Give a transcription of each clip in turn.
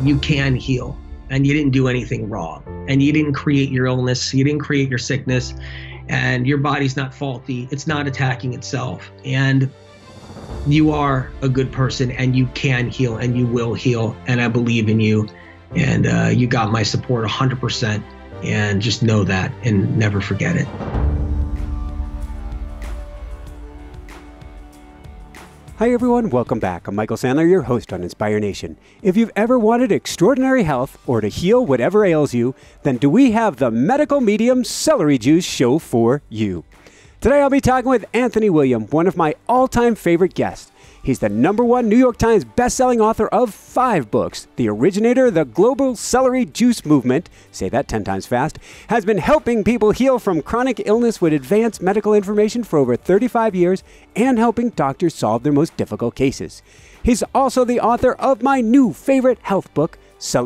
you can heal, and you didn't do anything wrong, and you didn't create your illness, you didn't create your sickness, and your body's not faulty. It's not attacking itself. And you are a good person, and you can heal, and you will heal. And I believe in you. And you got my support 100%. And just know that and never forget it. Hi everyone, welcome back. I'm Michael Sandler, your host on Inspire Nation. If you've ever wanted extraordinary health or to heal whatever ails you, then do we have the medical medium Celery Juice show for you. Today I'll be talking with Anthony William, one of my all-time favorite guests. He's the #1 New York Times bestselling author of 5 books. The originator of the global celery juice movement, say that 10 times fast, has been helping people heal from chronic illness with advanced medical information for over 35 years and helping doctors solve their most difficult cases. He's also the author of my new favorite health book,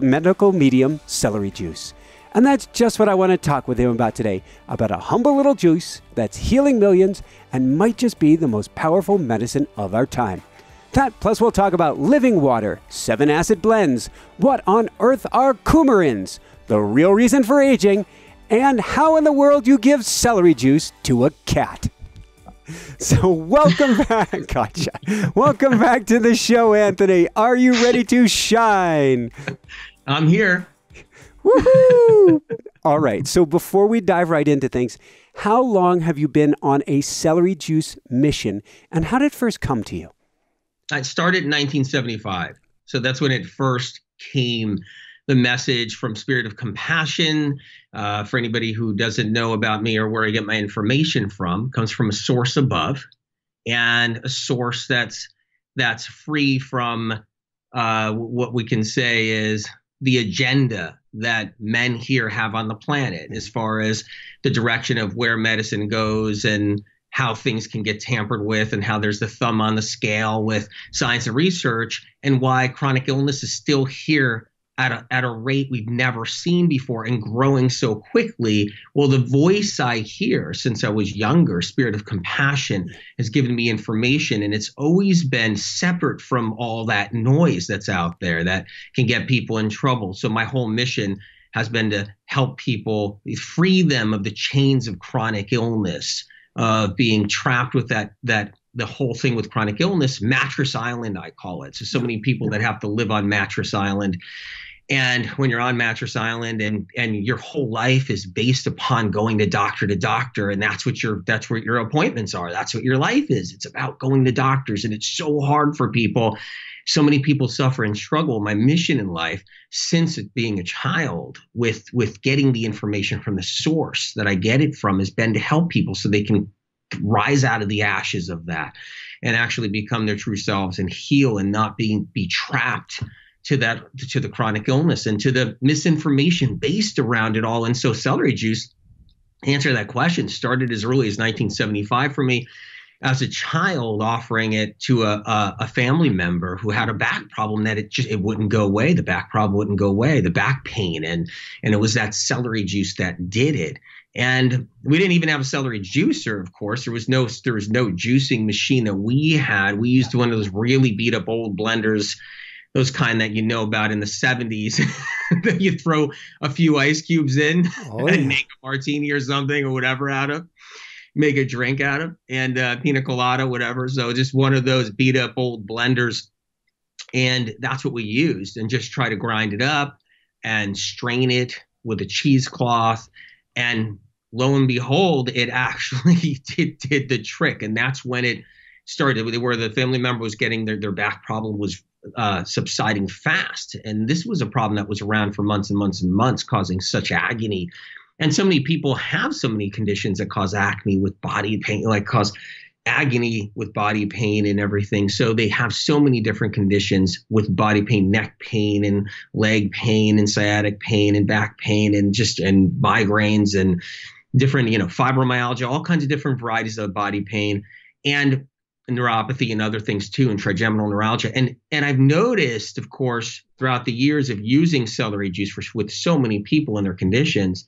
Medical Medium Celery Juice. And that's just what I want to talk with him about today, about a humble little juice that's healing millions and might just be the most powerful medicine of our time. That, plus we'll talk about living water, 7 acid blends, what on earth are coumarins, the real reason for aging, and how in the world you give celery juice to a cat. So welcome back, gotcha. Welcome back to the show, Anthony. Are you ready to shine? I'm here. Woohoo! All right, so before we dive right into things, how long have you been on a celery juice mission, and how did it first come to you? I started in 1975. So that's when it first came, the message from Spirit of Compassion. For anybody who doesn't know about me or where I get my information from, comes from a source above, and a source that's free from what we can say is the agenda that men here have on the planet as far as the direction of where medicine goes and how things can get tampered with and how there's the thumb on the scale with science and research, and why chronic illness is still here at a rate we've never seen before and growing so quickly. Well, the voice I hear since I was younger, Spirit of Compassion, has given me information, and it's always been separate from all that noise that's out there that can get people in trouble. So my whole mission has been to help people, free them of the chains of chronic illness, being trapped with that the whole thing with chronic illness, Mattress Island, I call it. So many people that have to live on Mattress Island. And when you're on Mattress Island and your whole life is based upon going to doctor, and that's what your appointments are. That's what your life is. It's about going to doctors, and it's so hard for people. So many people suffer and struggle. My mission in life, since being a child, with getting the information from the source that I get it from, has been to help people so they can rise out of the ashes of that and actually become their true selves and heal and not be trapped to the chronic illness and to the misinformation based around it all. And so celery juice, to answer that question, started as early as 1975 for me as a child, offering it to a family member who had a back problem that it wouldn't go away. The back problem wouldn't go away, the back pain. And it was that celery juice that did it. And we didn't even have a celery juicer, of course. There was no juicing machine that we had. We used one of those really beat up old blenders, those kind that you know about in the 70s that you throw a few ice cubes in and make a martini or something or whatever out of, make a drink out of, and pina colada, whatever. So just one of those beat up old blenders. And that's what we used, and just try to grind it up and strain it with a cheesecloth. And lo and behold, it actually did the trick. And that's when it started, where the family member was getting their back problem was subsiding fast. And this was a problem that was around for months and months and months, causing such agony. And so many people have so many conditions that cause acne with body pain, like cause agony with body pain and everything. So they have so many different conditions with body pain, neck pain and leg pain and sciatic pain and back pain and migraines and different, fibromyalgia, all kinds of different varieties of body pain. And neuropathy and other things too, and trigeminal neuralgia. And I've noticed, of course, throughout the years of using celery juice with so many people and their conditions,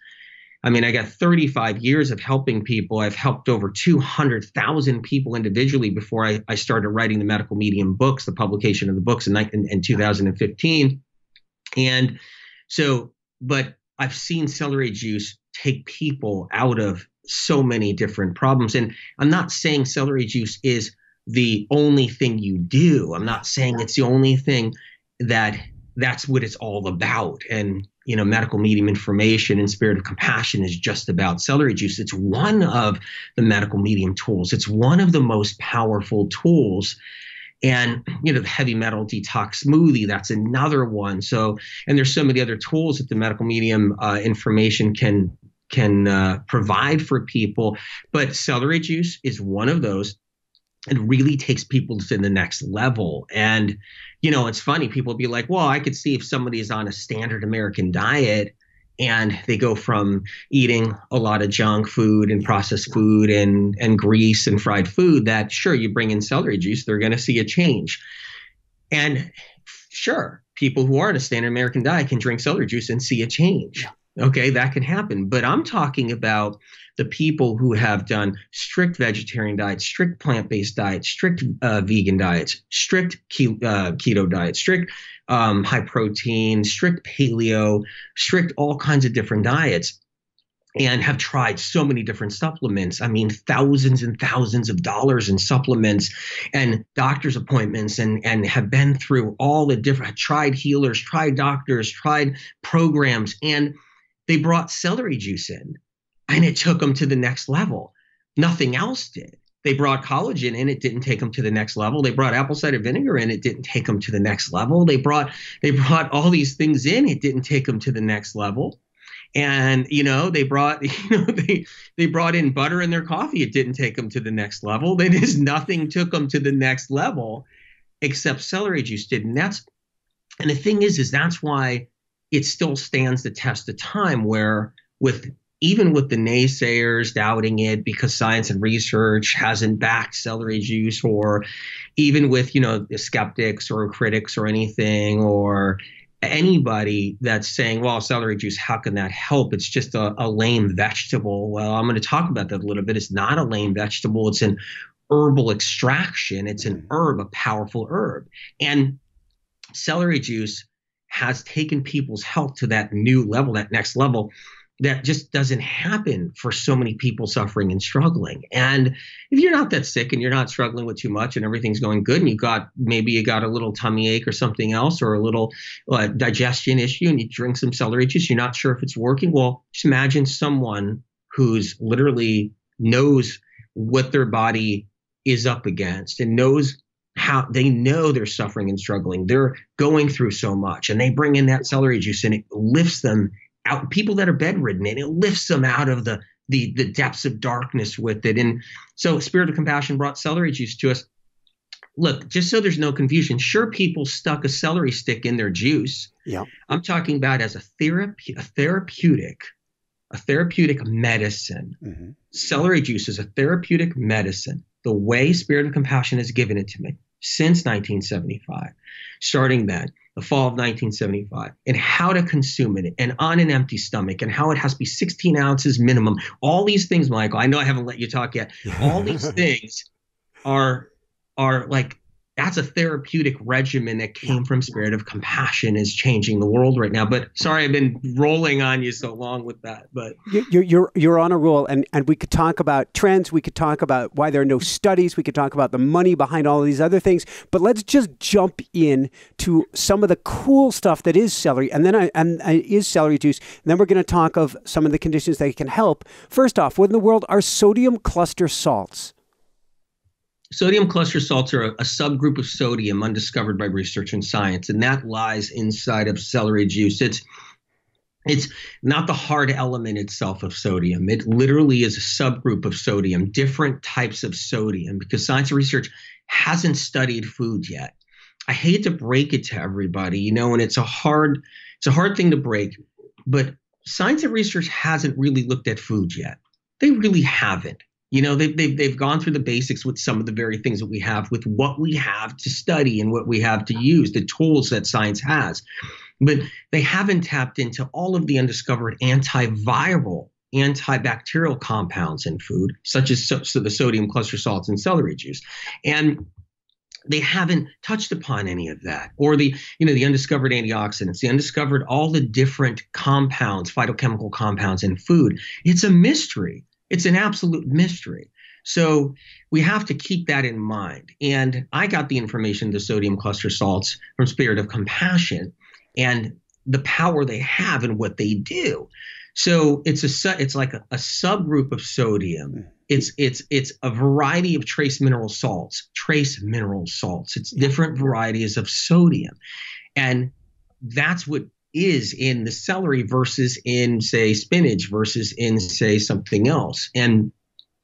I mean, I got 35 years of helping people. I've helped over 200,000 people individually before I started writing the Medical Medium books, the publication of the books in 2015. And so, but I've seen celery juice take people out of so many different problems. And I'm not saying celery juice is the only thing you do. I'm not saying it's the only thing that's what it's all about. And, medical medium information and spirit of compassion is just about celery juice. It's one of the medical medium tools. It's one of the most powerful tools. And, the heavy metal detox smoothie, that's another one. So, and there's so many other tools that the medical medium information can provide for people. But celery juice is one of those. It really takes people to the next level. And, it's funny. People be like, well, I could see if somebody is on a standard American diet and they go from eating a lot of junk food and processed food and grease and fried food, that sure, you bring in celery juice, they're going to see a change. And sure, people who are on a standard American diet can drink celery juice and see a change. Okay, that can happen. But I'm talking about the people who have done strict vegetarian diets, strict plant-based diets, strict vegan diets, strict keto diets, strict high protein, strict paleo, strict all kinds of different diets, and have tried so many different supplements. I mean, thousands and thousands of dollars in supplements and doctor's appointments, and have been through all the different, tried healers, tried doctors, tried programs, and they brought celery juice in and it took them to the next level. Nothing else did. They brought collagen in, it didn't take them to the next level. They brought apple cider vinegar in, it didn't take them to the next level. They brought all these things in, it didn't take them to the next level. And, they brought, they brought in butter in their coffee. It didn't take them to the next level. Nothing took them to the next level except celery juice did. And the thing is that's why it still stands the test of time, where even with the naysayers doubting it because science and research hasn't backed celery juice, or even with, the skeptics or critics or anything, or anybody that's saying, well, celery juice, how can that help? It's just a lame vegetable. Well, I'm going to talk about that a little bit. It's not a lame vegetable. It's an herbal extraction. It's an herb, a powerful herb. And celery juice has taken people's health to that new level, that next level, that just doesn't happen for so many people suffering and struggling. And if you're not that sick and you're not struggling with too much and everything's going good, and you got a little tummy ache or something else, or a little digestion issue, and you drink some celery juice, you're not sure if it's working. Well, just imagine someone who's literally knows what their body is up against and knows how they know they're suffering and struggling. They're going through so much, and they bring in that celery juice and it lifts them out. People that are bedridden, and it lifts them out of the depths of darkness with it. And so Spirit of Compassion brought celery juice to us. Look, just so there's no confusion, sure, people stuck a celery stick in their juice. Yeah. I'm talking about as a therapeutic medicine. Mm-hmm. Celery juice is a therapeutic medicine. The way Spirit of Compassion has given it to me since 1975, starting then, the fall of 1975, and how to consume it, and on an empty stomach, and how it has to be 16 ounces minimum. All these things, Michael, I know I haven't let you talk yet. All these things are like, that's a therapeutic regimen that came from Spirit of Compassion, is changing the world right now. But sorry, I've been rolling on you so long with that. But you're on a roll, and we could talk about trends. We could talk about why there are no studies. We could talk about the money behind all of these other things. But let's just jump in to some of the cool stuff that is celery, and then is celery juice. And then we're going to talk of some of the conditions that can help. First off, what in the world are sodium cluster salts? Sodium cluster salts are a subgroup of sodium undiscovered by research and science, and that lies inside of celery juice. It's not the hard element itself of sodium. It literally is a subgroup of sodium, different types of sodium, because science and research hasn't studied food yet. I hate to break it to everybody, and it's a hard thing to break, but science and research hasn't really looked at food yet. They really haven't. They've gone through the basics with some of the very things that we have, with what we have to study and what we have to use, the tools that science has. But they haven't tapped into all of the undiscovered antiviral, antibacterial compounds in food, such as the sodium cluster salts in celery juice. And they haven't touched upon any of that, or the undiscovered antioxidants, the undiscovered, all the different compounds, phytochemical compounds in food. It's a mystery. It's an absolute mystery. So we have to keep that in mind. And I got the information, the sodium cluster salts, from Spirit of Compassion and the power they have and what they do. So it's like a subgroup of sodium. It's a variety of trace mineral salts. It's different varieties of sodium. And that's what is in the celery versus in, say, spinach versus in, say, something else. And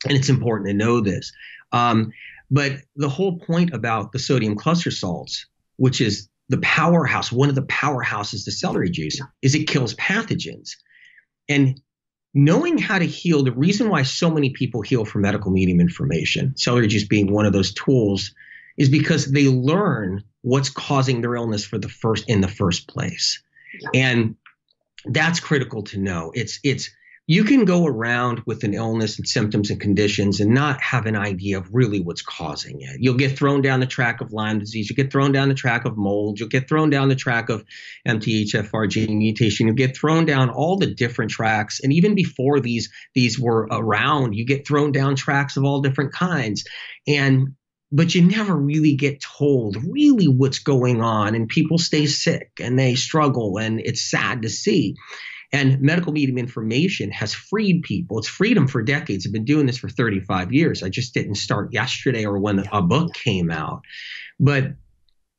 it's important to know this. But the whole point about the sodium cluster salts, which is the powerhouse, one of the powerhouses, the celery juice, is it kills pathogens. And knowing how to heal, the reason why so many people heal from medical medium information, celery juice being one of those tools, is because they learn what's causing their illness in the first place. And that's critical to know. You can go around with an illness and symptoms and conditions and not have an idea of really what's causing it. You'll get thrown down the track of Lyme disease. You get thrown down the track of mold. You'll get thrown down the track of MTHFR gene mutation. You'll get thrown down all the different tracks. And even before these were around, you get thrown down tracks of all different kinds. But you never really get told really what's going on. And people stay sick and they struggle. And it's sad to see. And medical medium information has freed people. It's freed them for decades. I've been doing this for 35 years. I just didn't start yesterday or when a book came out. But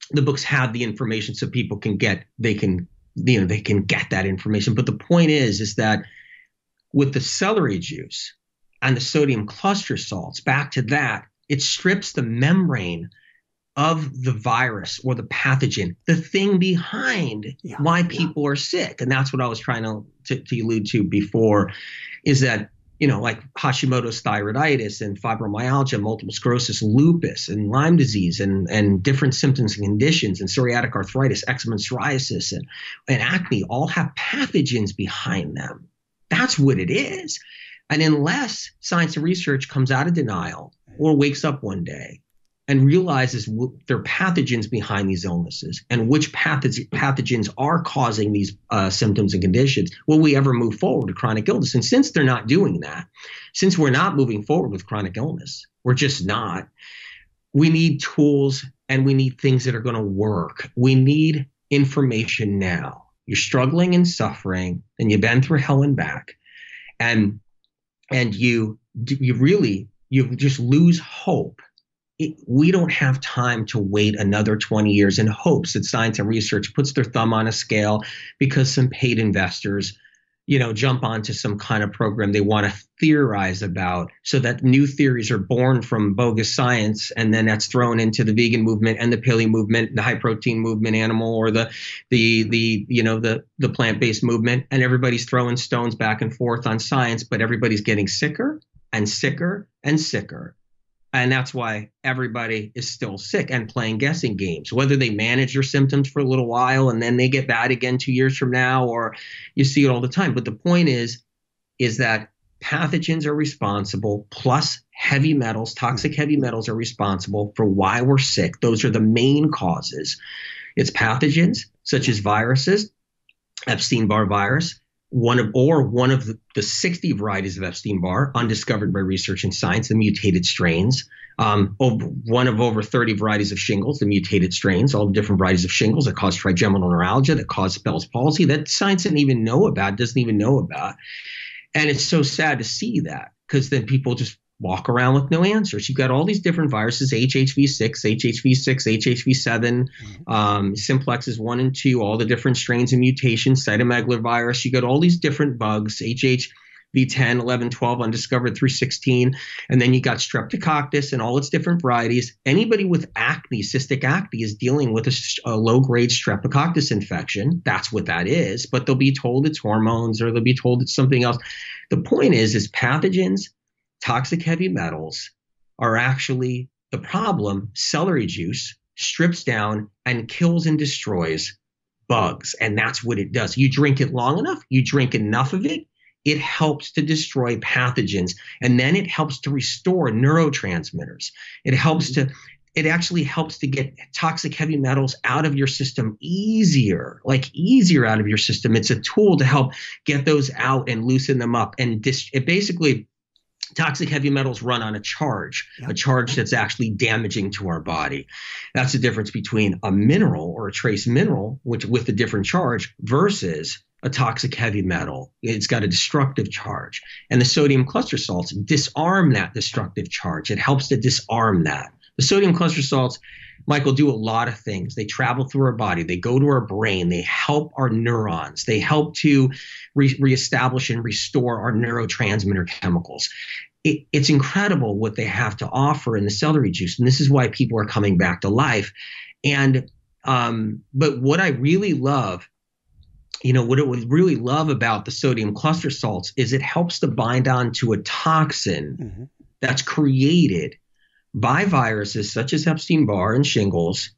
the books have the information so people can get that information. But the point is that with the celery juice and the sodium cluster salts, back to that, it strips the membrane of the virus or the pathogen, the thing behind why people are sick. And that's what I was trying to allude to before, is that, like Hashimoto's thyroiditis and fibromyalgia, multiple sclerosis, lupus, and Lyme disease, and different symptoms and conditions, and psoriatic arthritis, eczema, and psoriasis, and acne all have pathogens behind them. That's what it is. And unless science and research comes out of denial or wakes up one day and realizes there are pathogens behind these illnesses and which pathogens are causing these symptoms and conditions, will we ever move forward to chronic illness? And since they're not doing that, since we're not moving forward with chronic illness, we're just not, we need tools and we need things that are going to work. We need information now. You're struggling and suffering and you've been through hell and back, and you just lose hope. We don't have time to wait another 20 years in hopes that science and research puts their thumb on a scale because some paid investors, jump onto some kind of program they want to theorize about, so that new theories are born from bogus science, and then that's thrown into the vegan movement and the paleo movement, the high protein movement, animal, or the plant-based movement, and everybody's throwing stones back and forth on science, but everybody's getting sicker and sicker and sicker. And that's why everybody is still sick and playing guessing games, whether they manage their symptoms for a little while and then they get bad again 2 years from now, or you see it all the time. But the point is that pathogens are responsible, plus heavy metals, toxic heavy metals are responsible for why we're sick. Those are the main causes. It's pathogens such as viruses, Epstein-Barr virus, one of the 60 varieties of Epstein-Barr undiscovered by research and science, the mutated strains, one of over 30 varieties of shingles, the mutated strains, all the different varieties of shingles that cause trigeminal neuralgia, that cause Bell's palsy, that science doesn't even know about. And it's so sad to see that, because then people just walk around with no answers. You've got all these different viruses, HHV6, HHV6, simplexes 1 and 2, all the different strains and mutations, cytomegalovirus. You got all these different bugs, HHV10, 11, 12, undiscovered 316. And then you got streptococcus and all its different varieties. Anybody with acne, cystic acne, is dealing with a low-grade streptococcus infection. That's what that is. But they'll be told it's hormones, or they'll be told it's something else. The point is pathogens, toxic heavy metals are actually the problem. Celery juice strips down and kills and destroys bugs. And that's what it does. You drink it long enough, you drink enough of it, it helps to destroy pathogens. And then it helps to restore neurotransmitters. It helps to it actually helps to get toxic heavy metals out of your system easier, like easier out of your system. It's a tool to help get those out and loosen them up. And it basically, toxic heavy metals run on a charge that's actually damaging to our body. That's the difference between a mineral or a trace mineral, which with a different charge, versus a toxic heavy metal. It's got a destructive charge. And the sodium cluster salts disarm that destructive charge. It helps to disarm that. The sodium cluster salts, Michael, do a lot of things. They travel through our body. They go to our brain. They help our neurons. They help to reestablish and restore our neurotransmitter chemicals. It's incredible what they have to offer in the celery juice. And this is why people are coming back to life. And but what I really love, what I would really love about the sodium cluster salts is it helps to bind on to a toxin that's created by viruses such as Epstein-Barr and shingles.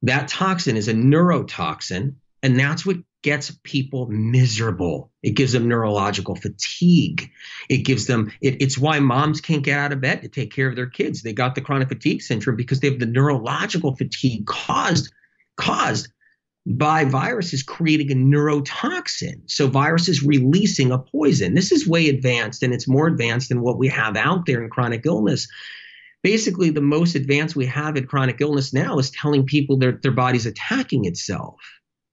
That toxin is a neurotoxin, and that's what gets people miserable. It gives them neurological fatigue. It gives them, it's why moms can't get out of bed to take care of their kids. They got the chronic fatigue syndrome because they have the neurological fatigue caused by viruses creating a neurotoxin. So viruses releasing a poison. This is way advanced, and it's more advanced than what we have out there in chronic illness. Basically, the most advanced we have in chronic illness now is telling people their body's attacking itself,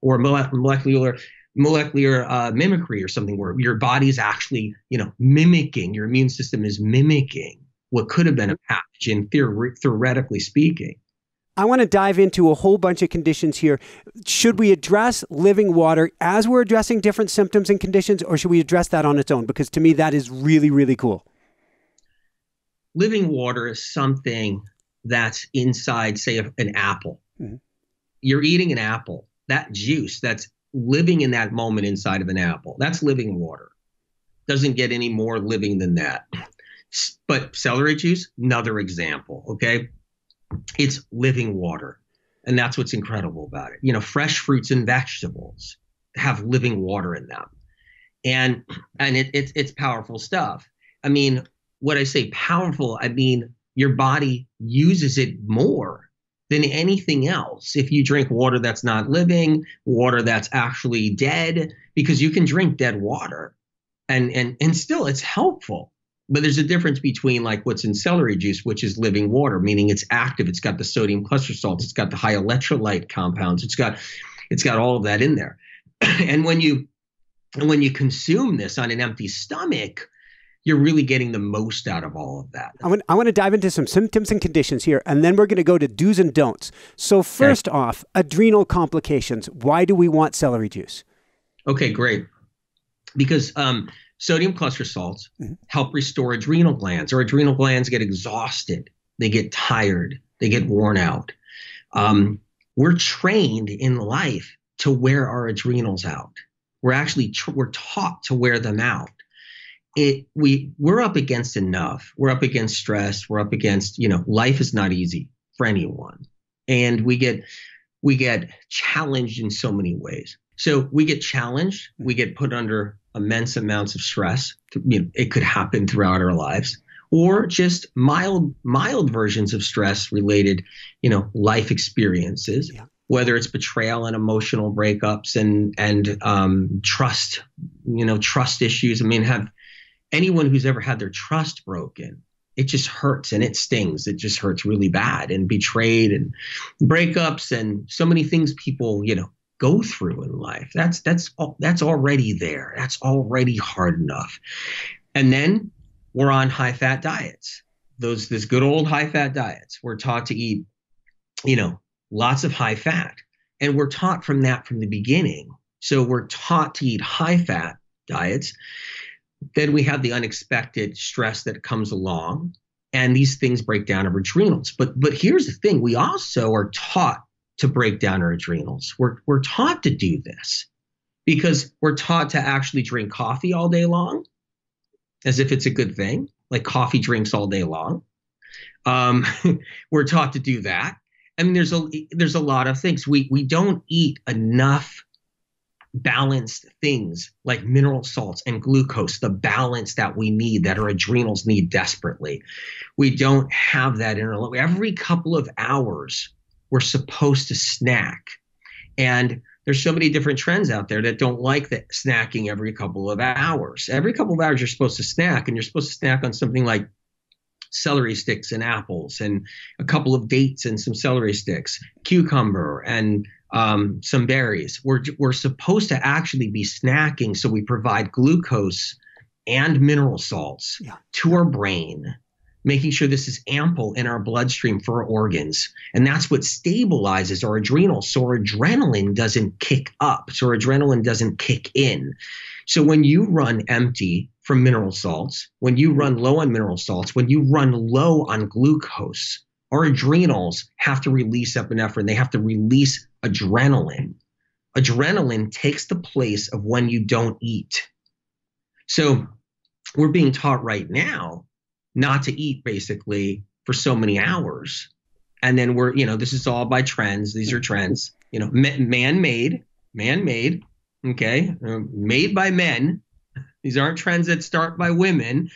or molecular mimicry, or something where your body's actually, mimicking, your immune system is mimicking what could have been a pathogen, theoretically speaking. I want to dive into a whole bunch of conditions here. Should we address living water as we're addressing different symptoms and conditions, or should we address that on its own? Because to me, that is really, really cool. Living water is something that's inside, say, an apple. Mm-hmm. You're eating an apple. That juice that's living in that moment inside of an apple, that's living water. Doesn't get any more living than that. But celery juice, another example, okay? It's living water. And that's what's incredible about it. Fresh fruits and vegetables have living water in them. And it's powerful stuff. I mean, what I say powerful, I mean, your body uses it more than anything else. If you drink water that's not living, water that's actually dead, because you can drink dead water and still it's helpful. But there's a difference between like what's in celery juice, which is living water, meaning it's active. It's got the sodium cluster salts. It's got the high electrolyte compounds. It's got all of that in there. And when you consume this on an empty stomach, you're really getting the most out of all of that. I want to dive into some symptoms and conditions here, and then we're going to go to do's and don'ts. So first off, adrenal complications. Why do we want celery juice? Okay, great. Because sodium cluster salts help restore adrenal glands. Our adrenal glands get exhausted. They get tired. They get worn out. We're trained in life to wear our adrenals out. We're taught to wear them out. We're up against enough. We're up against stress. We're up against, life is not easy for anyone. And we get challenged in so many ways. So we get challenged. We get put under immense amounts of stress. It could happen throughout our lives, or just mild versions of stress related, life experiences. Yeah. Whether it's betrayal and emotional breakups and trust, trust issues. I mean, have anyone who's ever had their trust broken, it just hurts and it stings. It just hurts really bad, and betrayed and breakups and so many things people, go through in life. That's already there. That's already hard enough. And then we're on high fat diets. This good old high fat diets. We're taught to eat, lots of high fat, and we're taught from the beginning. So we're taught to eat high fat diets. Then we have the unexpected stress that comes along, and these things break down our adrenals. But here's the thing: we also are taught to break down our adrenals. We're taught to do this because we're taught to actually drink coffee all day long, as if it's a good thing, like coffee drinks all day long. We're taught to do that. I mean, there's a lot of things. We don't eat enough balanced things like mineral salts and glucose, the balance that we need, that our adrenals need desperately. We don't have that in our life. Every couple of hours, we're supposed to snack. And there's so many different trends out there that don't like that snacking every couple of hours. Every couple of hours, you're supposed to snack, and you're supposed to snack on something like celery sticks and apples and a couple of dates and some celery sticks, cucumber and some berries. We're supposed to actually be snacking so we provide glucose and mineral salts to our brain, making sure this is ample in our bloodstream for our organs. And that's what stabilizes our adrenals, so our adrenaline doesn't kick up, so our adrenaline doesn't kick in. So when you run empty from mineral salts, when you run low on mineral salts, when you run low on glucose, our adrenals have to release epinephrine. They have to release adrenaline. Adrenaline takes the place of when you don't eat. So we're being taught right now not to eat basically for so many hours. And then this is all by trends. These are trends, man-made, okay, made by men. These aren't trends that start by women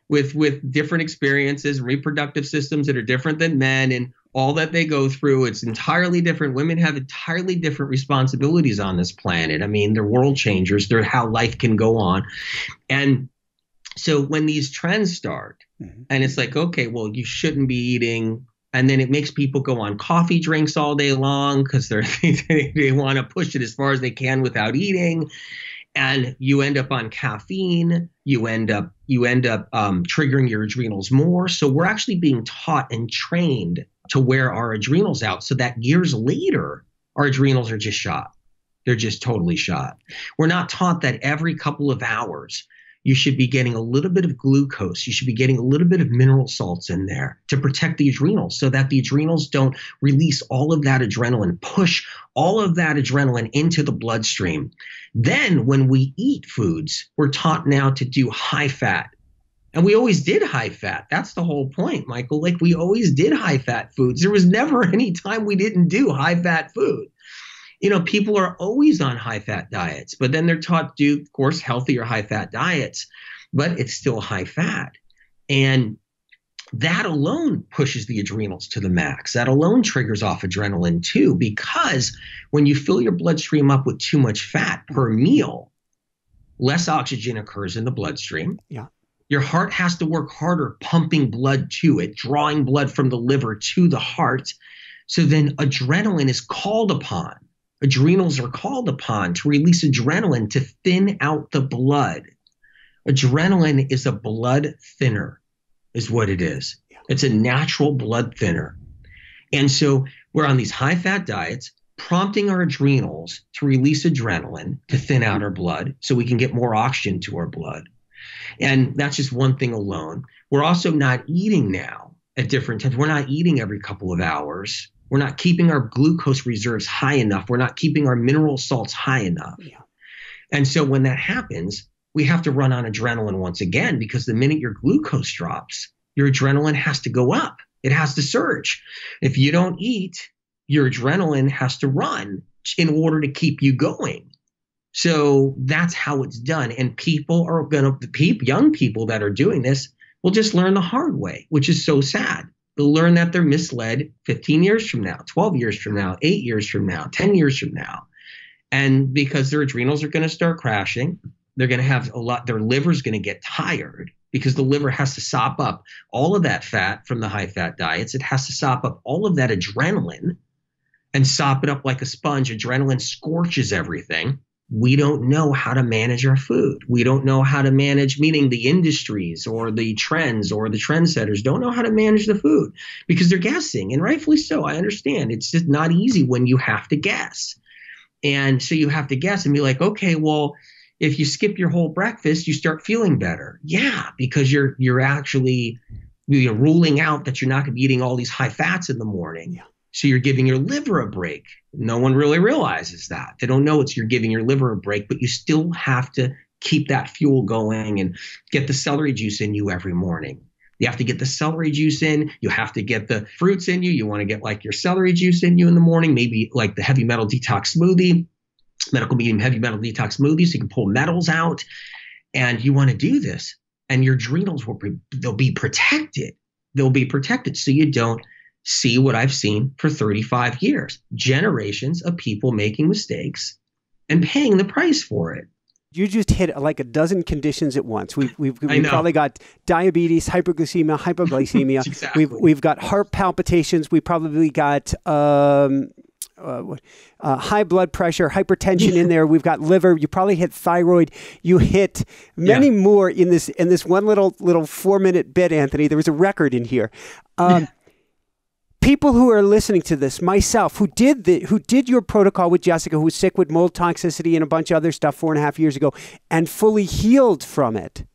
with different experiences, reproductive systems that are different than men, and all that they go through. It's entirely different. Women have entirely different responsibilities on this planet. I mean, they're world changers. They're how life can go on. And so when these trends start, and it's like, okay, well, you shouldn't be eating. And then it makes people go on coffee drinks all day long because they want to push it as far as they can without eating. And you end up on caffeine. You end up triggering your adrenals more. So we're actually being taught and trained to wear our adrenals out so that years later, our adrenals are just shot. They're just totally shot. We're not taught that every couple of hours, you should be getting a little bit of glucose. You should be getting a little bit of mineral salts in there to protect the adrenals so that the adrenals don't release all of that adrenaline, push all of that adrenaline into the bloodstream. Then when we eat foods, we're taught now to do high fat. And we always did high fat. That's the whole point, Michael. Like, we always did high fat foods. There was never any time we didn't do high fat food. People are always on high fat diets, but then they're taught to do, of course, healthier high fat diets, but it's still high fat. And that alone pushes the adrenals to the max. That alone triggers off adrenaline too, because when you fill your bloodstream up with too much fat per meal, less oxygen occurs in the bloodstream. Yeah. Your heart has to work harder pumping blood to it, drawing blood from the liver to the heart. So then adrenaline is called upon. Adrenals are called upon to release adrenaline to thin out the blood. Adrenaline is a blood thinner, is what it is. Yeah. It's a natural blood thinner. And so we're on these high-fat diets, prompting our adrenals to release adrenaline to thin out our blood so we can get more oxygen to our blood. And that's just one thing alone. We're also not eating now at different times. We're not eating every couple of hours. We're not keeping our glucose reserves high enough. We're not keeping our mineral salts high enough. Yeah. And so when that happens, we have to run on adrenaline once again, because the minute your glucose drops, your adrenaline has to go up. It has to surge. If you don't eat, your adrenaline has to run in order to keep you going. So that's how it's done. And young people that are doing this will just learn the hard way, which is so sad. They'll learn that they're misled 15 years from now, 12 years from now, 8 years from now, 10 years from now. And because their adrenals are going to start crashing, they're going to have their liver's going to get tired, because the liver has to sop up all of that fat from the high fat diets. It has to sop up all of that adrenaline and sop it up like a sponge. Adrenaline scorches everything. We don't know how to manage our food. We don't know how to manage, meaning the industries or the trends or the trendsetters don't know how to manage the food because they're guessing, and rightfully so. I understand. It's just not easy when you have to guess. And so you have to guess and be like, okay, well, if you skip your whole breakfast, you start feeling better. Yeah, because you're actually ruling out that you're not going to be eating all these high fats in the morning. Yeah. So you're giving your liver a break. No one really realizes that. They don't know you're giving your liver a break, but you still have to keep that fuel going and get the celery juice in you every morning. You have to get the celery juice in. You have to get the fruits in you. You want to get like your celery juice in you in the morning, maybe like the heavy metal detox smoothie. medical medium heavy metal detox smoothie, so you can pull metals out. And you want to do this, and your adrenals they'll be protected. They'll be protected, so you don't see what I've seen for 35 years, generations of people making mistakes and paying the price for it. You just hit like a dozen conditions at once. We've probably got diabetes, hyperglycemia, hypoglycemia. Exactly. We've got heart palpitations. We probably got high blood pressure, hypertension in there. We've got liver. You probably hit thyroid. You hit many more in this one little 4-minute bit, Anthony. There was a record in here. People who are listening to this, myself, who did your protocol with Jessica, who was sick with mold toxicity and a bunch of other stuff 4.5 years ago, and fully healed from it.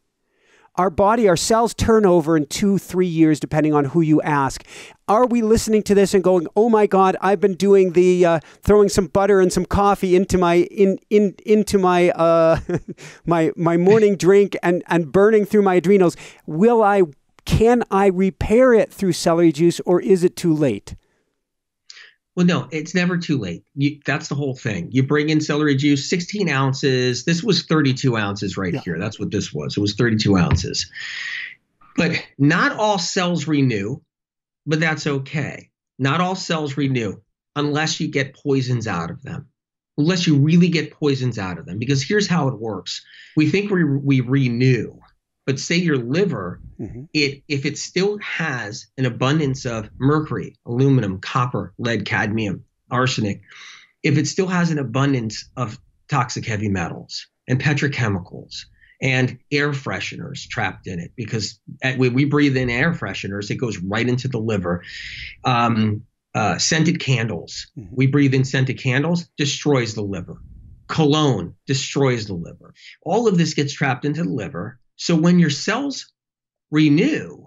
Our body, our cells turn over in 2-3 years, depending on who you ask. Are we listening to this and going, "Oh my God, I've been doing the throwing some butter and some coffee into my into my my morning drink and burning through my adrenals"? Can I repair it through celery juice, or is it too late? Well, no, it's never too late. That's the whole thing. You bring in celery juice, 16 ounces. This was 32 ounces right here. That's what this was. It was 32 ounces. But not all cells renew, but that's okay. Not all cells renew unless you get poisons out of them, unless you really get poisons out of them. Because here's how it works. We think we renew. But say your liver, if it still has an abundance of mercury, aluminum, copper, lead, cadmium, arsenic, if it still has an abundance of toxic heavy metals and petrochemicals and air fresheners trapped in it, because when we breathe in air fresheners, it goes right into the liver. Scented candles, we breathe in scented candles, destroys the liver. Cologne destroys the liver. All of this gets trapped into the liver. So when your cells renew,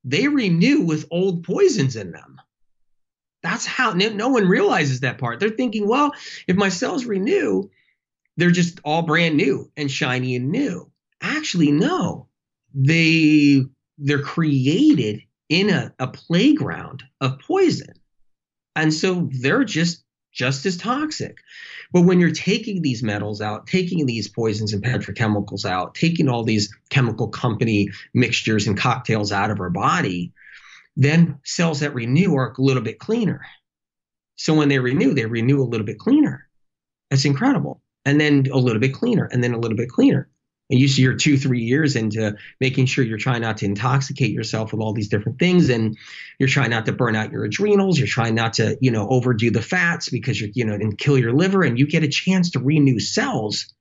they renew with old poisons in them. That's how no one realizes that part. They're thinking, well, if my cells renew, they're just all brand new and shiny and new. Actually, no. They're created in a playground of poison. And so they're just as toxic. But when you're taking these metals out, taking these poisons and petrochemicals out, taking all these chemical company mixtures and cocktails out of our body, then cells that renew are a little bit cleaner. So when they renew a little bit cleaner. That's incredible. And then a little bit cleaner, and then a little bit cleaner. And you see you're 2-3 years into making sure you're trying not to intoxicate yourself with all these different things, and you're trying not to burn out your adrenals. You're trying not to, overdo the fats because and kill your liver, and you get a chance to renew cells.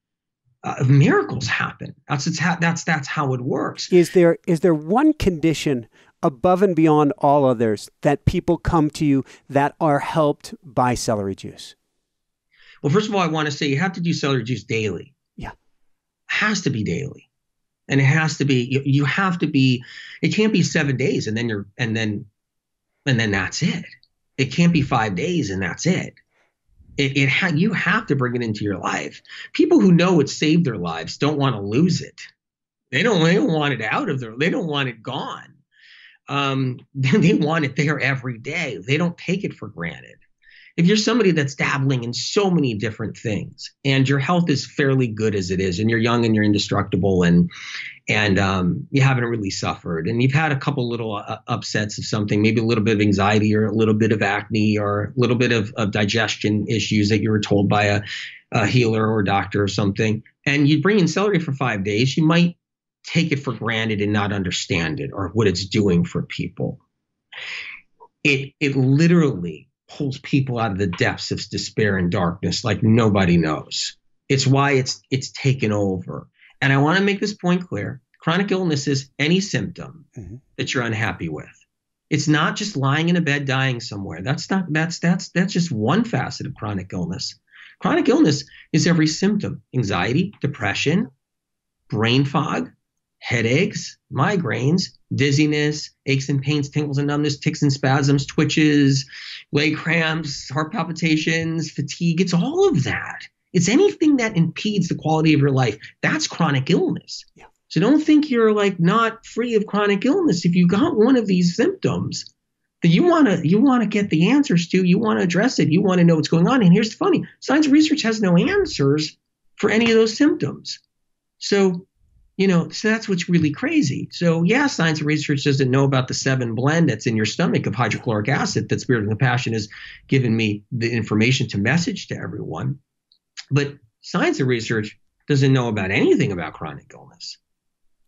Miracles happen. That's how it works. Is there one condition above and beyond all others that people come to you that are helped by celery juice? Well, first of all, I want to say you have to do celery juice daily. Has to be daily, and it has to be. You have to be. It can't be 7 days and then that's it. It can't be 5 days and that's it. You have to bring it into your life. People who know it saved their lives don't want to lose it. They don't want it out of they don't want it gone. They want it there every day. They don't take it for granted. If you're somebody that's dabbling in so many different things and your health is fairly good as it is, and you're young and you're indestructible and you haven't really suffered, and you've had a couple little upsets of something, maybe a little bit of anxiety or a little bit of acne or a little bit of digestion issues that you were told by a healer or doctor or something, and you bring in celery for 5 days, you might take it for granted and not understand it or what it's doing for people. It literally pulls people out of the depths of despair and darkness like nobody knows. It's why it's taken over. And I want to make this point clear. Chronic illness is any symptom that you're unhappy with. It's not just lying in a bed dying somewhere. That's just one facet of chronic illness. Chronic illness is every symptom: anxiety, depression, brain fog, headaches, migraines, dizziness, aches and pains, tingles and numbness, tics and spasms, twitches, leg cramps, heart palpitations, fatigue. It's all of that. It's anything that impedes the quality of your life. That's chronic illness. Yeah. So don't think you're like not free of chronic illness. If you got one of these symptoms, that you want to get the answers to, you want to address it, you want to know what's going on. And here's the funny, science and research has no answers for any of those symptoms. So, so that's what's really crazy. So yeah, science and research doesn't know about the 7 blend that's in your stomach of hydrochloric acid that Spirit of Compassion has given me the information to message to everyone. But science and research doesn't know about anything about chronic illness.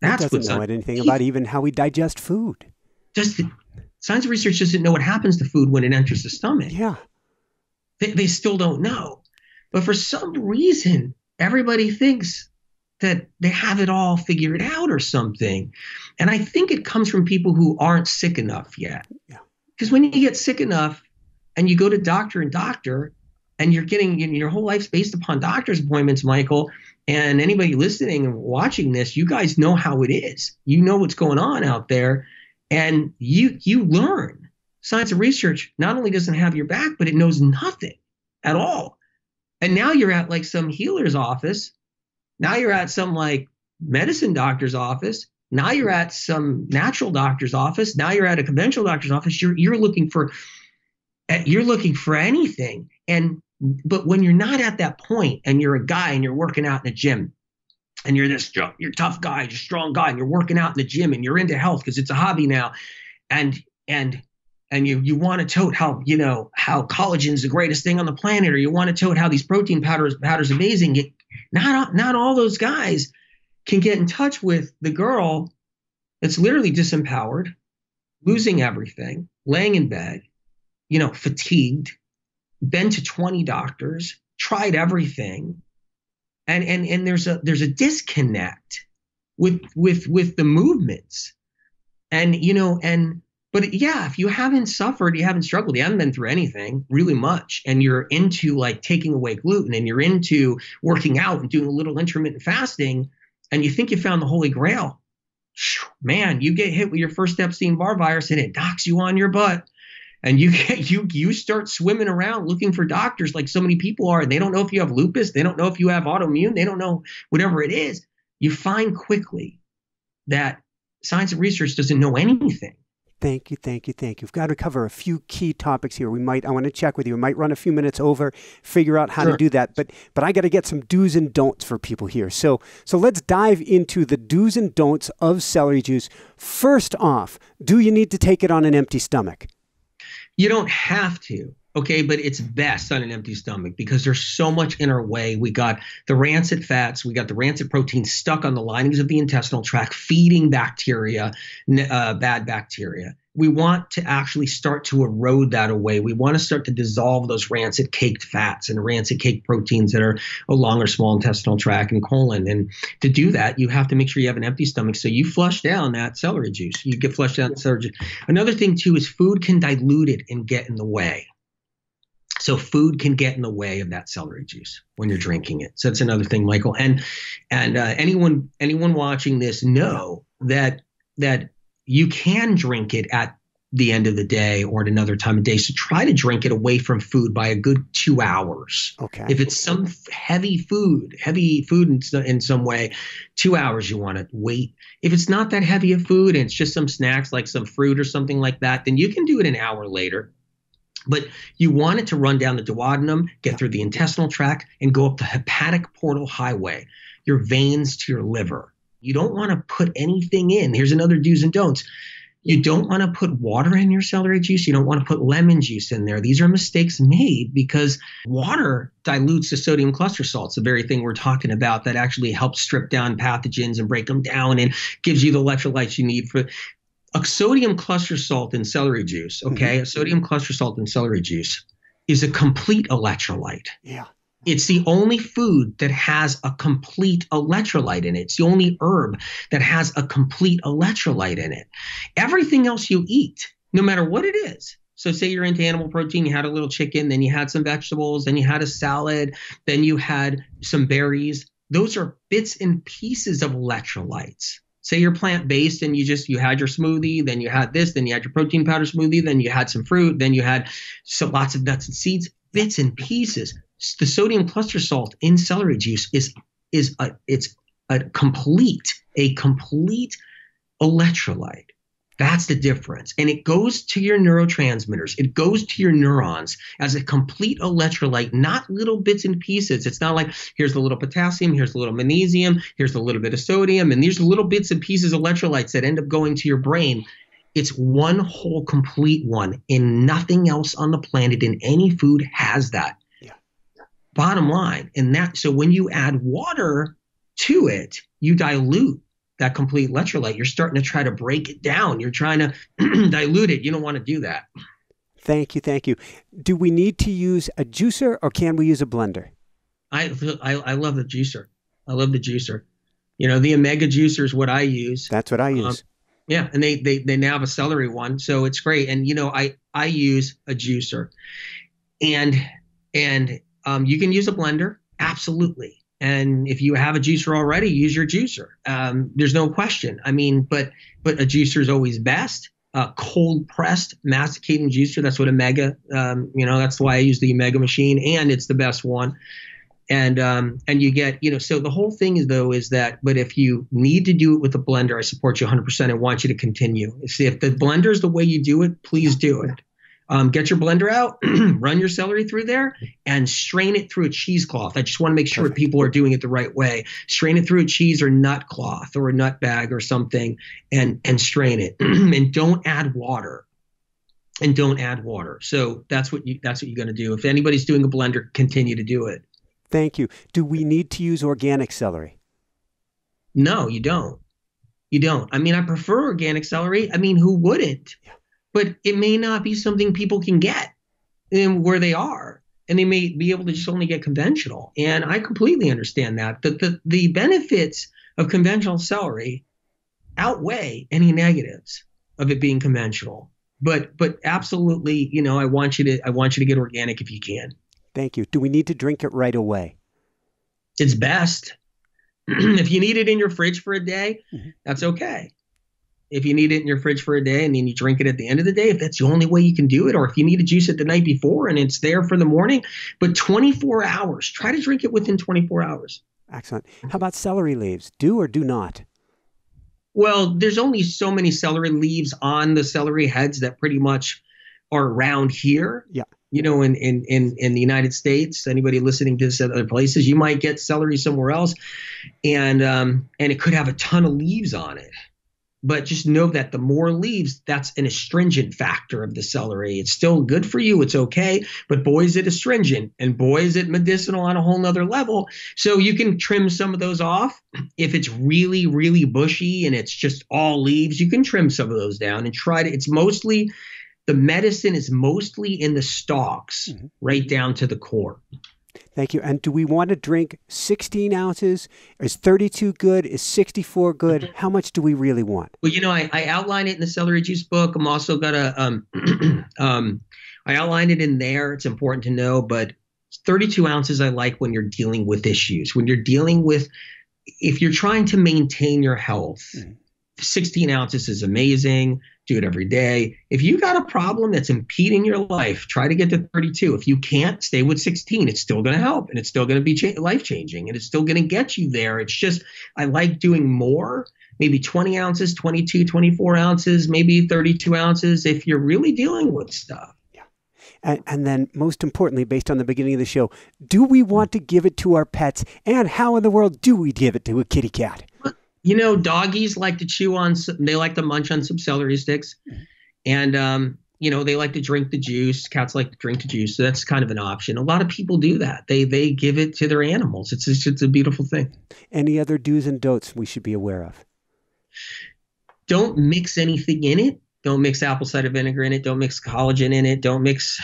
That's doesn't know anything about even how we digest food. Science and research doesn't know what happens to food when it enters the stomach. Yeah. They still don't know. But for some reason, everybody thinks that they have it all figured out or something. And I think it comes from people who aren't sick enough yet. Yeah. Because when you get sick enough and you go to doctor and you're getting, your whole life's based upon doctor's appointments, Michael, and anybody listening and watching this, you guys know how it is. You know what's going on out there. And you learn. Science and research not only doesn't have your back, but it knows nothing at all. And now you're at like some healer's office. Now you're at some like medicine doctor's office. Now you're at some natural doctor's office. Now you're at a conventional doctor's office. You're looking for anything. But when you're not at that point and you're a guy and you're working out in the gym, and you're you're a tough guy, you're a strong guy, and you're working out in the gym and you're into health because it's a hobby now. And you want to tote how collagen's the greatest thing on the planet, or you want to tote how these protein powders amazing. Not all those guys can get in touch with the girl that's literally disempowered, losing everything, laying in bed, fatigued, been to 20 doctors, tried everything. And there's a disconnect with the movements. But yeah, if you haven't suffered, you haven't struggled, you haven't been through anything really much, and you're into like taking away gluten, and you're into working out and doing a little intermittent fasting, and you think you found the Holy Grail, man, you get hit with your first Epstein-Barr virus and it knocks you on your butt. And you start swimming around looking for doctors like so many people are. And they don't know if you have lupus. They don't know if you have autoimmune. They don't know whatever it is. You find quickly that science and research doesn't know anything. Thank you. We've got to cover a few key topics here. I want to check with you. We might run a few minutes over, figure out how to do that. But I got to get some do's and don'ts for people here. So let's dive into the do's and don'ts of celery juice. First off, do you need to take it on an empty stomach? You don't have to, okay, but it's best on an empty stomach because there's so much in our way. We got the rancid fats, we got the rancid proteins stuck on the linings of the intestinal tract, feeding bacteria, bad bacteria. We want to actually start to erode that away. We want to start to dissolve those rancid caked fats and rancid caked proteins that are along our small intestinal tract and colon. And to do that, you have to make sure you have an empty stomach. So you flush down that celery juice. You get flushed down celery juice. Another thing too is food can dilute it and get in the way. So food can get in the way of that celery juice when you're drinking it. So that's another thing, Michael. And anyone watching this know that you can drink it at the end of the day or at another time of day. So try to drink it away from food by a good 2 hours. Okay. If it's some heavy food in some way, 2 hours you want to wait. If it's not that heavy of food and it's just some snacks like some fruit or something like that, then you can do it an hour later. But you want it to run down the duodenum, get through the intestinal tract, and go up the hepatic portal highway, your veins to your liver. You don't want to put anything in. Here's another do's and don'ts. You don't want to put water in your celery juice. You don't want to put lemon juice in there. These are mistakes made because water dilutes the sodium cluster salts, the very thing we're talking about that actually helps strip down pathogens and break them down and gives you the electrolytes you need for a sodium cluster salt in celery juice. Okay. A sodium cluster salt in celery juice is a complete electrolyte. Yeah. It's the only food that has a complete electrolyte in it. It's the only herb that has a complete electrolyte in it. Everything else you eat, no matter what it is. So say you're into animal protein, you had a little chicken, then you had some vegetables, then you had a salad, then you had some berries. Those are bits and pieces of electrolytes. Say you're plant-based and you had your smoothie, then you had this, then you had your protein powder smoothie, then you had some fruit, then you had lots of nuts and seeds, bits and pieces. The sodium cluster salt in celery juice is a complete electrolyte. That's the difference. And it goes to your neurotransmitters. It goes to your neurons as a complete electrolyte, not little bits and pieces. It's not like here's the little potassium, here's the little magnesium, here's the little bit of sodium, and these are little bits and pieces of electrolytes that end up going to your brain. It's one whole complete one, and nothing else on the planet in any food has that. Yeah. Bottom line. So when you add water to it, you dilute that complete electrolyte. You're starting to try to break it down. You're trying to dilute it. You don't want to do that. Thank you. Thank you. Do we need to use a juicer or can we use a blender? I love the juicer. I love the juicer. The Omega juicer is what I use. That's what I use. Yeah. And they now have a celery one. So it's great. And, I use a juicer and you can use a blender. Absolutely. And if you have a juicer already, use your juicer. There's no question. I mean, but a juicer is always best. Cold pressed masticating juicer. That's what Omega. That's why I use the Omega machine, and it's the best one. And you get, so the whole thing is that. But if you need to do it with a blender, I support you 100%. I want you to continue. See, if the blender is the way you do it, please do it. Get your blender out, run your celery through there, and strain it through a cheesecloth. I just want to make sure people are doing it the right way. Strain it through a cheese or nut cloth or a nut bag or something, and strain it. And don't add water. So that's what you're going to do. If anybody's doing a blender, continue to do it. Thank you. Do we need to use organic celery? No, you don't. I mean, I prefer organic celery. I mean, who wouldn't? Yeah. But it may not be something people can get where they are, and they may be able to just only get conventional. And I completely understand that. The benefits of conventional celery outweigh any negatives of it being conventional. But absolutely, I want you to get organic if you can. Thank you. Do we need to drink it right away? It's best. If you need it in your fridge for a day, that's okay. If you need it in your fridge for a day and then you drink it at the end of the day, if that's the only way you can do it, or if you need to juice it the night before and it's there for the morning, but 24 hours, try to drink it within 24 hours. Excellent. How about celery leaves? Do or do not? Well, there's only so many celery leaves on the celery heads that pretty much are around here. Yeah. In the United States, anybody listening to this at other places, you might get celery somewhere else, and it could have a ton of leaves on it. But just know that the more leaves, that's an astringent factor of the celery. It's still good for you. It's okay. But boy, is it astringent, and boy, is it medicinal on a whole nother level. So you can trim some of those off. If it's really, really bushy and it's just all leaves, you can trim some of those down and try to. The medicine is mostly in the stalks, right down to the core. Thank you. And do we want to drink 16 ounces? Is 32 good? Is 64 good? How much do we really want? Well, I outline it in the celery juice book. I'm also got I outline it in there. It's important to know, but 32 ounces I like when you're dealing with issues. If you're trying to maintain your health, 16 ounces is amazing. Do it every day. If you got a problem that's impeding your life, try to get to 32. If you can't, stay with 16. It's still going to help, and it's still going to be life-changing, and it's still going to get you there. It's just I like doing more, maybe 20 ounces, 22, 24 ounces, maybe 32 ounces if you're really dealing with stuff. Yeah. And then most importantly, based on the beginning of the show, do we want to give it to our pets, and how in the world do we give it to a kitty cat? Doggies like to they like to munch on some celery sticks, and, they like to drink the juice. Cats like to drink the juice. So that's kind of an option. A lot of people do that. They give it to their animals. It's a beautiful thing. Any other do's and don'ts we should be aware of? Don't mix anything in it. Don't mix apple cider vinegar in it. Don't mix collagen in it. Don't mix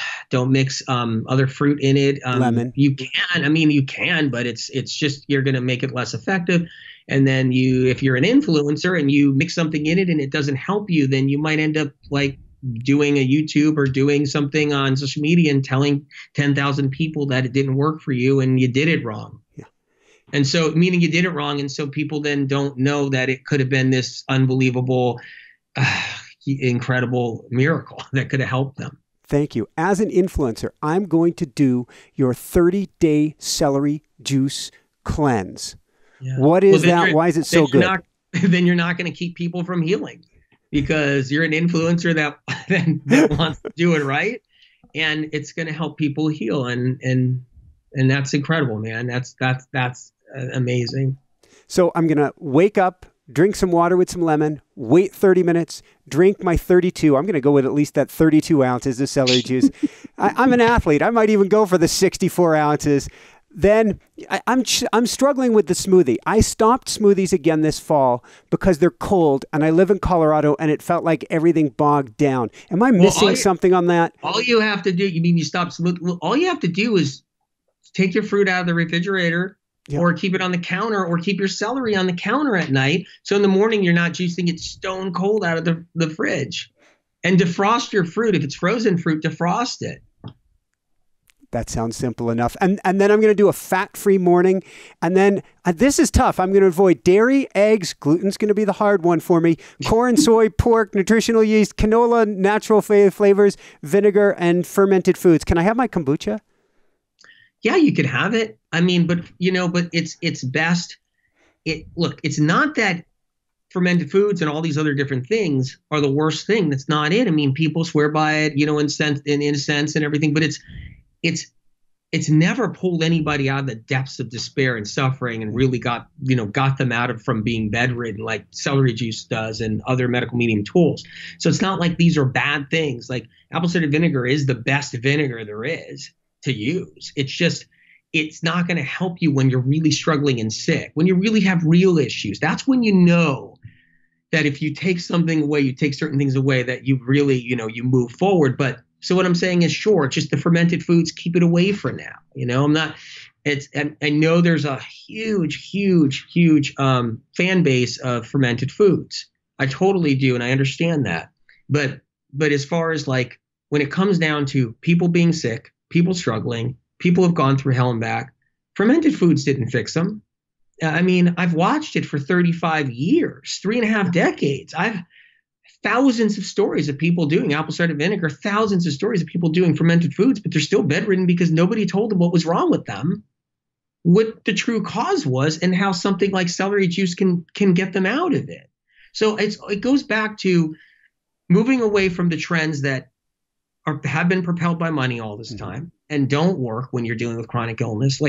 other fruit in it. Lemon. You can, but it's just, you're going to make it less effective. And then if you're an influencer and you mix something in it and it doesn't help you, then you might end up like doing a YouTube or doing something on social media and telling 10,000 people that it didn't work for you and you did it wrong. Yeah. And so, meaning you did it wrong. And so people then don't know that it could have been this unbelievable, incredible miracle that could have helped them. Thank you. As an influencer, I'm going to do your 30-day celery juice cleanse. Yeah. What is that? Why is it so good? Then you're not going to keep people from healing. because you're an influencer that wants to do it right, and it's going to help people heal, and that's incredible, man. That's amazing. So I'm going to wake up, drink some water with some lemon, wait 30 minutes, drink my 32. I'm going to go with at least that 32 ounces of celery juice. I'm an athlete. I might even go for the 64 ounces. Then I'm struggling with the smoothie. I stopped smoothies again this fall because they're cold, and I live in Colorado, and it felt like everything bogged down. Am I missing something on that? All you have to do, you mean you stop smoothie? Well, all you have to do is take your fruit out of the refrigerator, or keep it on the counter, or keep your celery on the counter at night. So in the morning, you're not juicing it stone cold out of the fridge. And defrost your fruit. If it's frozen fruit, defrost it. That sounds simple enough. And then I'm going to do a fat-free morning. And then this is tough. I'm going to avoid dairy, eggs. Gluten's going to be the hard one for me. Corn, soy, pork, nutritional yeast, canola, natural flavors, vinegar, and fermented foods. Can I have my kombucha? Yeah, you could have it. I mean, but it's best. Look, it's not that fermented foods and all these other different things are the worst thing. That's not it. I mean, people swear by it, in a sense and everything, but it's never pulled anybody out of the depths of despair and suffering and really got them out from being bedridden like celery juice does and other medical medium tools. So it's not like these are bad things. Like apple cider vinegar is the best vinegar there is to use. It's just, it's not going to help you when you're really struggling and sick, when you really have real issues. That's when you know that if you take something away, you take certain things away, that you really, you move forward. But so what I'm saying is, sure, just the fermented foods, keep it away for now. I know there's a huge fan base of fermented foods. I totally do. And I understand that. But as far as like, when it comes down to people being sick, people struggling, people have gone through hell and back, fermented foods didn't fix them. I mean, I've watched it for 35 years, 3.5 decades. I've thousands of stories of people doing apple cider vinegar, thousands of stories of people doing fermented foods, but they're still bedridden because nobody told them what was wrong with them, what the true cause was, and how something like celery juice can get them out of it. So it goes back to moving away from the trends that have been propelled by money all this time and don't work when you're dealing with chronic illness,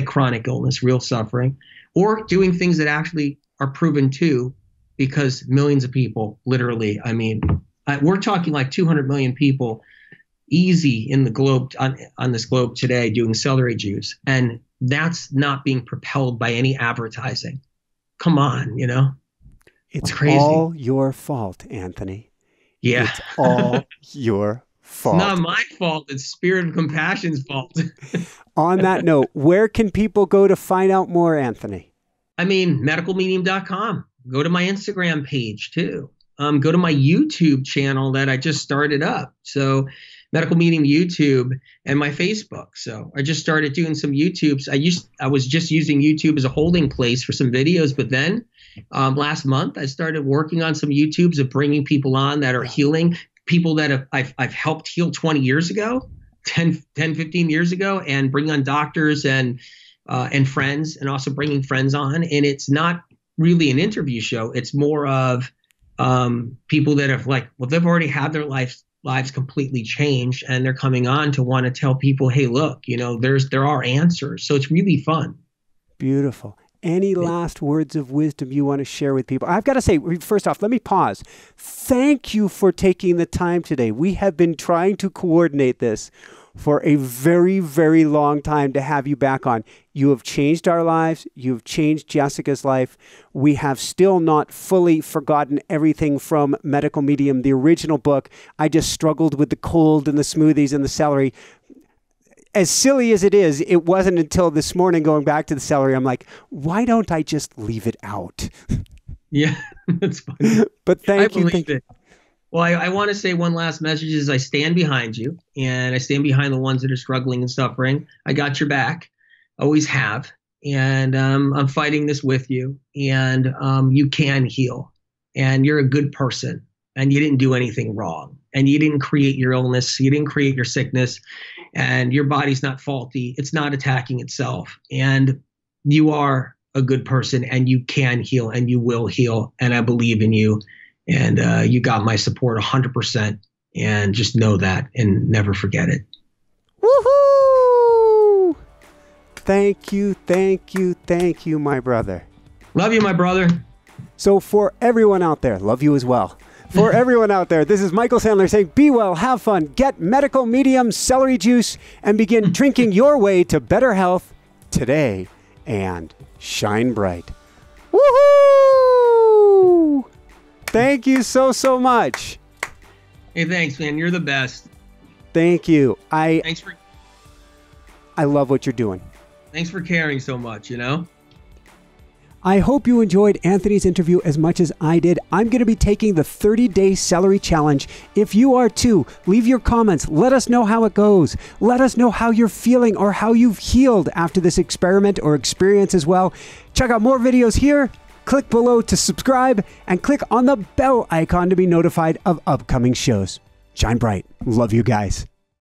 real suffering, or doing things that actually are proven to, because millions of people, literally, I mean, we're talking like 200 million people easy in the globe, on this globe today, doing celery juice. And that's not being propelled by any advertising. Come on, It's crazy. All your fault, Anthony. Yeah. It's all your fault. It's not my fault. It's Spirit of Compassion's fault. On that note, where can people go to find out more, Anthony? I mean, medicalmedium.com. Go to my Instagram page too. Go to my YouTube channel that I just started up. So Medical Medium YouTube, and my Facebook. So I just started doing some YouTubes. I was just using YouTube as a holding place for some videos, but then last month I started working on some YouTubes of bringing people on that are healing, people that I've helped heal 20 years ago, 10, 15 years ago, and bring on doctors and friends, and also bringing friends on. And it's not really an interview show. It's more of people that have they've already had their lives completely changed, and they're coming on to want to tell people, hey, look, there are answers. So it's really fun. Beautiful. Any last words of wisdom you want to share with people? I've got to say, first off, let me pause. Thank you for taking the time today. We have been trying to coordinate this for a very, very long time to have you back on. You have changed our lives. You've changed Jessica's life. We have still not fully forgotten everything from Medical Medium, the original book. I just struggled with the cold and the smoothies and the celery. As silly as it is, it wasn't until this morning going back to the celery, I'm like, why don't I just leave it out? Yeah, that's funny. But thank you. Well, I want to say one last message is I stand behind you, and I stand behind the ones that are struggling and suffering. I got your back, always have, and I'm fighting this with you, and you can heal, and you're a good person, and you didn't do anything wrong, and you didn't create your illness, you didn't create your sickness, and your body's not faulty. It's not attacking itself, and you are a good person, and you can heal, and you will heal, and I believe in you. And you got my support 100%. And just know that and never forget it. Woohoo! Thank you, thank you, thank you, my brother. Love you, my brother. So for everyone out there, love you as well. For everyone out there, this is Michael Sandler saying, be well, have fun, get medical medium celery juice, and begin drinking your way to better health today and shine bright. Woohoo! Thank you so, so much. Hey, thanks, man. You're the best. Thank you. I love what you're doing. Thanks for caring so much, you know? I hope you enjoyed Anthony's interview as much as I did. I'm going to be taking the 30-day celery challenge. If you are too, leave your comments. Let us know how it goes. Let us know how you're feeling or how you've healed after this experiment or experience as well. Check out more videos here. Click below to subscribe and click on the bell icon to be notified of upcoming shows. Shine bright. Love you guys.